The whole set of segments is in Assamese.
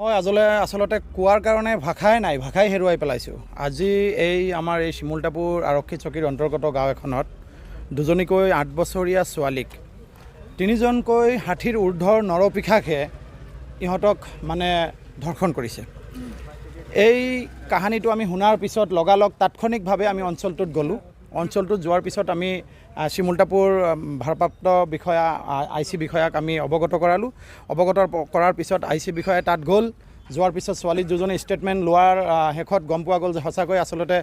মই আচলতে কোৱাৰ কাৰণে ভাষাই নাই, ভাষাই হেৰুৱাই পেলাইছোঁ। আজি আমাৰ এই শিমুলতাপুৰ আৰক্ষী চকীৰ অন্তৰ্গত গাঁও এখনত দুজনীকৈ 8 বছৰীয়া ছোৱালীক 3জনকৈ 60ৰ ঊৰ্ধৰ নৰপিশাসে ইহঁতক ধৰ্ষণ কৰিছে। এই কাহিনীটো আমি শুনাৰ পিছত লগালগ তাৎক্ষণিকভাৱে আমি অঞ্চলটোত গ'লোঁ। অঞ্চলটোত যোৱাৰ পিছত আমি শিমুলতাপুৰ ভাৰপ্ৰাপ্ত বিষয়া IC বিষয়াক আমি অৱগত কৰালোঁ। অৱগত কৰাৰ পিছত IC বিষয়াই তাত গ'ল। যোৱাৰ পিছত ছোৱালী দুজনে ষ্টেটমেণ্ট লোৱাৰ শেষত গম পোৱা গ'ল যে সঁচাকৈ আচলতে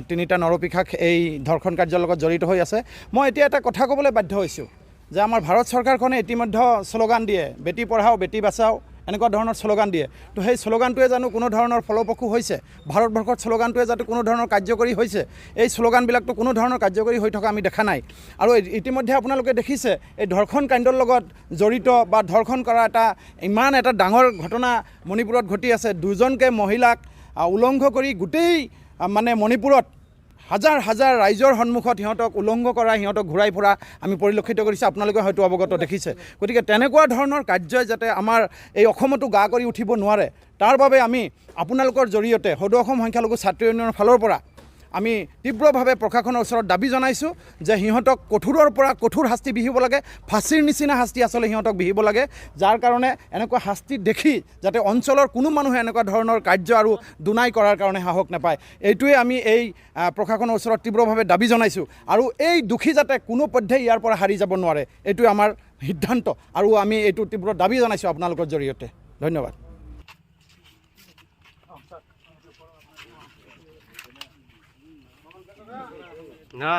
3টা নৰপিশাস এই ধৰ্ষণ কাৰ্যৰ লগত জড়িত হৈ আছে। মই এতিয়া এটা কথা ক'বলৈ বাধ্য হৈছোঁ যে আমাৰ ভাৰত চৰকাৰখনে ইতিমধ্যে শ্লোগান দিয়ে, বেটি পঢ়াও বেটি বাচাও, এনেকুৱা ধৰণৰ শ্লোগান দিয়ে। তো সেই শ্লোগানটোৱে জানো কোনো ধৰণৰ ফলপ্ৰসূ হৈছে? ভাৰতবৰ্ষৰ শ্লোগানটোৱে যাতে কোনো ধৰণৰ কাৰ্যকৰী হৈছে? এই শ্লোগানবিলাকতো কোনো ধৰণৰ কাৰ্যকৰী হৈ থকা আমি দেখা নাই। আৰু ইতিমধ্যে আপোনালোকে দেখিছে এই ধৰ্ষণ কাণ্ডৰ লগত জড়িত বা ধৰ্ষণ কৰা ইমান এটা ডাঙৰ ঘটনা মণিপুৰত ঘটি আছে। 2জনকৈ মহিলাক উলংঘ কৰি গোটেই মণিপুৰত হাজাৰ হাজাৰ ৰাইজৰ সন্মুখত সিহঁতক উলংঘ কৰা, সিহঁতক ঘূৰাই ফুৰা আমি পৰিলক্ষিত কৰিছোঁ। আপোনালোকে হয়তো অৱগত দেখিছে। গতিকে তেনেকুৱা ধৰণৰ কাৰ্যই যাতে আমাৰ এই অসমতো গা কৰি উঠিব নোৱাৰে, তাৰ বাবে আমি আপোনালোকৰ জৰিয়তে সদৌ অসম সংখ্যালঘু ছাত্ৰ ইউনিয়নৰ ফালৰ পৰা আমি তীব্ৰভাৱে প্ৰশাসনৰ ওচৰত দাবী জনাইছোঁ যে সিহঁতক কঠোৰৰ পৰা কঠোৰ শাস্তি বিহিব লাগে। ফাঁচীৰ নিচিনা শাস্তি আচলতে সিহঁতক বিহিব লাগে, যাৰ কাৰণে এনেকুৱা শাস্তি দেখি যাতে অঞ্চলৰ কোনো মানুহে এনেকুৱা ধৰণৰ কাৰ্য আৰু দুনাই কৰাৰ কাৰণে সাহস নাপায়। এইটোৱে আমি এই প্ৰশাসনৰ ওচৰত তীব্ৰভাৱে দাবী জনাইছোঁ। আৰু এই দোষী যাতে কোনো পধ্যেই ইয়াৰ পৰা হাৰি যাব নোৱাৰে, এইটোৱে আমাৰ সিদ্ধান্ত। আৰু আমি এইটো তীব্ৰ দাবী জনাইছোঁ আপোনালোকৰ জৰিয়তে। ধন্যবাদ। না